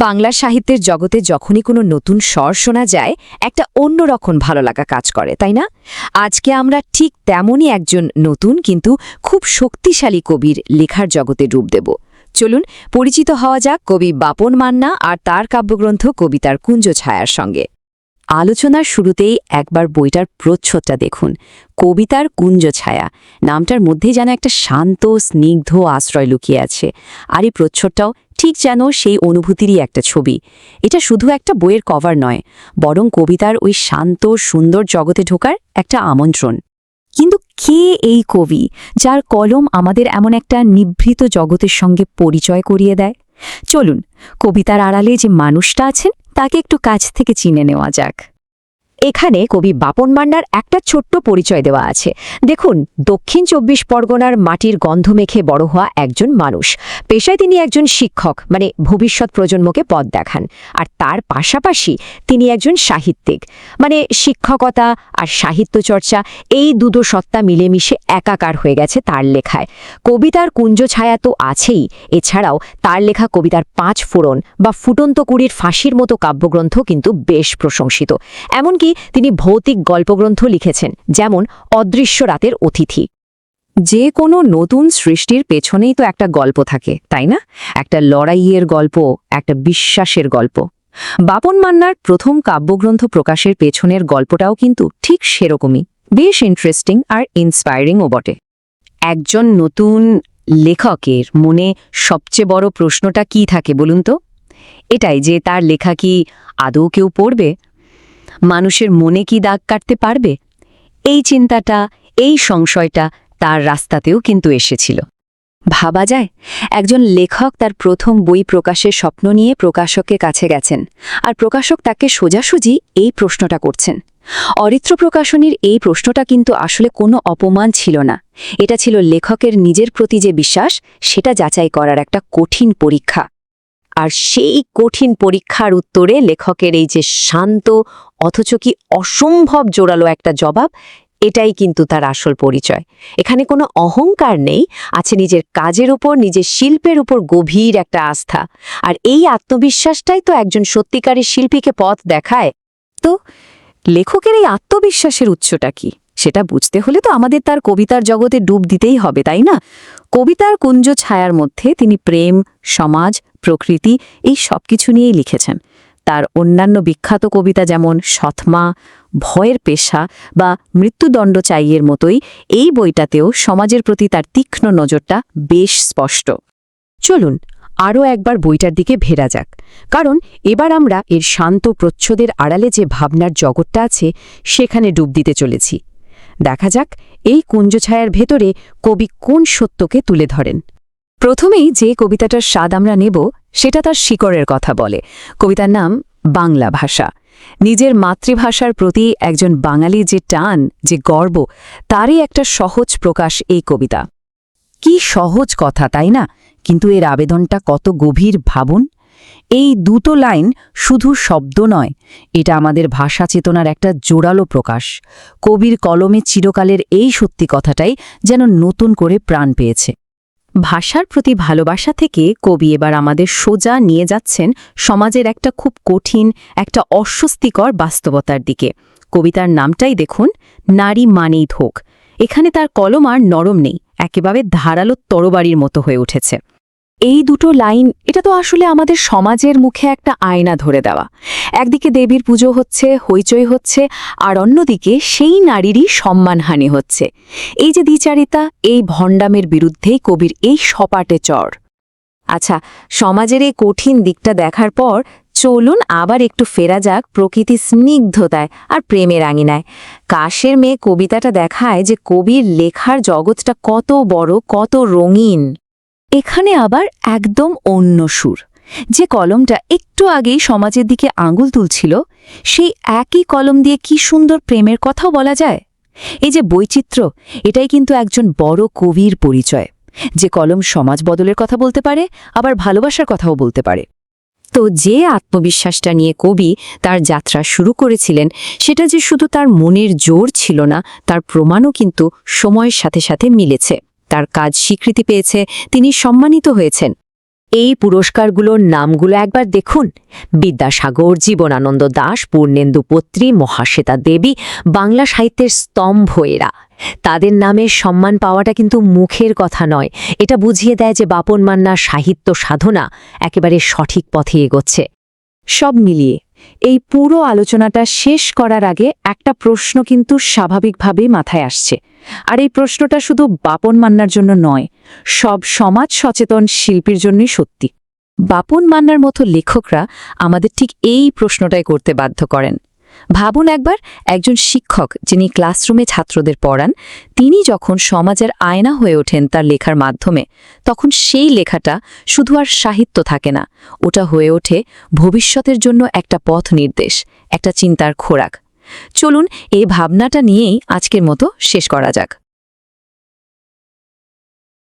বাংলা সাহিত্যের জগতে যখনই কোনো নতুন স্বর শোনা যায় একটা অন্যরকম ভালো লাগা কাজ করে, তাই না? আজকে আমরা ঠিক তেমনই একজন নতুন কিন্তু খুব শক্তিশালী কবির লেখার জগতে ডুব দেব। চলুন পরিচিত হওয়া যাক কবি বাপন মান্না আর তার কাব্যগ্রন্থ কবিতার কুঞ্জছায়ার সঙ্গে। আলোচনার শুরুতেই একবার বইটার প্রচ্ছদটা দেখুন। কবিতার কুঞ্জছায়া নামটার মধ্যেই যেন একটা শান্ত স্নিগ্ধ আশ্রয় লুকিয়ে আছে। আর এই প্রচ্ছদটাও ঠিক যেন সেই অনুভূতিরই একটা ছবি। এটা শুধু একটা বইয়ের কভার নয়, বরং কবিতার ওই শান্ত সুন্দর জগতে ঢোকার একটা আমন্ত্রণ। কিন্তু কে এই কবি, যার কলম আমাদের এমন একটা নিভৃত জগতের সঙ্গে পরিচয় করিয়ে দেয়? চলুন কবিতার আড়ালে যে মানুষটা আছেন তাকে একটু কাছ থেকে চিনে নেওয়া যাক। এখানে কবি বাপন মান্নার একটা ছোট্ট পরিচয় দেওয়া আছে। দেখুন, দক্ষিণ ২৪ পরগনার মাটির গন্ধ মেখে বড় হওয়া একজন মানুষ। পেশায় তিনি একজন শিক্ষক, মানে ভবিষ্যৎ প্রজন্মকে পথ দেখান। আর তার পাশাপাশি তিনি একজন সাহিত্যিক, মানে শিক্ষকতা আর সাহিত্য চর্চা, এই দুটো সত্তা মিলেমিশে একাকার হয়ে গেছে তার লেখায়। কবিতার কুঞ্জছায়া তো আছেই, এছাড়াও তার লেখা কবিতার ৫ ফোড়ন বা ফুটন্ত কুড়ির ফাঁসির মতো কাব্যগ্রন্থ কিন্তু বেশ প্রশংসিত। এমনকি তিনি ভৌতিক গল্পগ্রন্থ লিখেছেন, যেমন অদৃশ্য রাতের অতিথি। যে কোনো নতুন সৃষ্টির পেছনেই তো একটা গল্প থাকে, তাই না? একটা লড়াইয়ের গল্প, একটা বিশ্বাসের গল্প। বাপন মান্নার প্রথম কাব্যগ্রন্থ প্রকাশের পেছনের গল্পটাও কিন্তু ঠিক সেরকমই, বেশ ইন্টারেস্টিং আর ইন্সপায়ারিংও বটে। একজন নতুন লেখকের মনে সবচেয়ে বড় প্রশ্নটা কি থাকে বলুন তো? এটাই যে তার লেখা কি আদৌ কেউ পড়বে? মানুষের মনে কি দাগ কাটতে পারবে? এই চিন্তাটা, এই সংশয়টা তার রাস্তাতেও কিন্তু এসেছিল। ভাবা যায়, একজন লেখক তার প্রথম বই প্রকাশের স্বপ্ন নিয়ে প্রকাশকের কাছে গেছেন, আর প্রকাশক তাকে সোজাসুজি এই প্রশ্নটা করছেন। অরিত্র প্রকাশনীর এই প্রশ্নটা কিন্তু আসলে কোনো অপমান ছিল না, এটা ছিল লেখকের নিজের প্রতি যে বিশ্বাস, সেটা যাচাই করার একটা কঠিন পরীক্ষা। আর সেই কঠিন পরীক্ষার উত্তরে লেখকের এই যে শান্ত অথচ কি অসম্ভব জোরালো একটা জবাব, এটাই কিন্তু তার আসল পরিচয়। এখানে কোনো অহংকার নেই, আছে নিজের কাজের উপর, নিজের শিল্পের উপর গভীর একটা আস্থা। আর এই আত্মবিশ্বাসটাই তো একজন সত্যিকারের শিল্পীকে পথ দেখায়। তো লেখকের এই আত্মবিশ্বাসের উৎসটা কি, সেটা বুঝতে হলে তো আমাদের তার কবিতার জগতে ডুব দিতেই হবে, তাই না? কবিতার কুঞ্জ ছায়ার মধ্যে তিনি প্রেম, সমাজ, প্রকৃতি এই সব কিছু নিয়েই লিখেছেন। তার অন্যান্য বিখ্যাত কবিতা যেমন সৎমা, ভয়ের পেশা বা মৃত্যুদণ্ড চাইয়ের মতোই এই বইটাতেও সমাজের প্রতি তার তীক্ষ্ণ নজরটা বেশ স্পষ্ট। চলুন আরও একবার বইটার দিকে ভেরা যাক, কারণ এবার আমরা এর শান্ত প্রচ্ছদের আড়ালে যে ভাবনার জগৎটা আছে সেখানে ডুব দিতে চলেছি। দেখা যাক এই কুঞ্জছায়ার ভেতরে কবি কোন সত্যকে তুলে ধরেন। প্রথমেই যে কবিতাটার স্বাদ আমরা নেব সেটা তার শিকড়ের কথা বলে। কবিতার নাম বাংলা ভাষা। নিজের মাতৃভাষার প্রতি একজন বাঙালির যে টান, যে গর্ব, তারই একটা সহজ প্রকাশ এই কবিতা। কি সহজ কথা, তাই না? কিন্তু এর আবেদনটা কত গভীর ভাবুন। এই দুটো লাইন শুধু শব্দ নয়, এটা আমাদের ভাষা চেতনার একটা জোরালো প্রকাশ। কবির কলমে চিরকালের এই সত্যি কথাটাই যেন নতুন করে প্রাণ পেয়েছে। ভাষার প্রতি ভালোবাসা থেকে কবি এবার আমাদের সোজা নিয়ে যাচ্ছেন সমাজের একটা খুব কঠিন, একটা অস্বস্তিকর বাস্তবতার দিকে। কবিতার নামটাই দেখুন, নারী মানেই ধোঁক। এখানে তার কলম আর নরম নেই, একেবারে ধারালো তরবারির মতো হয়ে উঠেছে। এই দুটো লাইন, এটা তো আসলে আমাদের সমাজের মুখে একটা আয়না ধরে দেওয়া। একদিকে দেবীর পুজো হচ্ছে, হইচই হচ্ছে, আর অন্যদিকে সেই নারীরই সম্মানহানি হচ্ছে। এই যে দ্বিচারিতা, এই ভণ্ডামের বিরুদ্ধেই কবির এই সপাটে চর। আচ্ছা, সমাজের এই কঠিন দিকটা দেখার পর চলুন আবার একটু ফেরা যাক প্রকৃতির স্নিগ্ধতায় আর প্রেমের আঙিনায়। কাশের মেয়ে কবিতাটা দেখায় যে কবির লেখার জগৎটা কত বড়, কত রঙিন। এখানে আবার একদম অন্য সুর। যে কলমটা একটু আগেই সমাজের দিকে আঙুল তুলছিল, সেই একই কলম দিয়ে কি সুন্দর প্রেমের কথাও বলা যায়। এই যে বৈচিত্র্য, এটাই কিন্তু একজন বড় কবির পরিচয়, যে কলম সমাজ বদলের কথা বলতে পারে, আবার ভালোবাসার কথাও বলতে পারে। তো যে আত্মবিশ্বাসটা নিয়ে কবি তার যাত্রা শুরু করেছিলেন, সেটা যে শুধু তার মনের জোর ছিল না, তার প্রমাণও কিন্তু সময়ের সাথে সাথে মিলেছে। তার কাজ স্বীকৃতি পেয়েছে, তিনি সম্মানিত হয়েছেন। এই পুরস্কারগুলোর নামগুলো একবার দেখুন। বিদ্যাসাগর, জীবনানন্দ দাশ, পূর্ণেন্দু পত্রী, মহাশ্বেতা দেবী, বাংলা সাহিত্যের স্তম্ভ এরা। তাদের নামে সম্মান পাওয়াটা কিন্তু মুখের কথা নয়, এটা বুঝিয়ে দেয় যে বাপন মান্নার সাহিত্য সাধনা একেবারে সঠিক পথে এগোচ্ছে। সব মিলিয়ে এই পুরো আলোচনাটা শেষ করার আগে একটা প্রশ্ন কিন্তু স্বাভাবিকভাবেই মাথায় আসছে। আর এই প্রশ্নটা শুধু বাপন মান্নার জন্য নয়, সব সমাজ সচেতন শিল্পীর জন্যই সত্যি। বাপন মান্নার মতো লেখকরা আমাদের ঠিক এই প্রশ্নটাই করতে বাধ্য করেন। ভাবুন একবার, একজন শিক্ষক যিনি ক্লাসরুমে ছাত্রদের পড়ান, তিনি যখন সমাজের আয়না হয়ে ওঠেন তার লেখার মাধ্যমে, তখন সেই লেখাটা শুধু আর সাহিত্য থাকে না, ওটা হয়ে ওঠে ভবিষ্যতের জন্য একটা পথ নির্দেশ, একটা চিন্তার খোরাক। চলুন এই ভাবনাটা নিয়েই আজকের মতো শেষ করা যাক।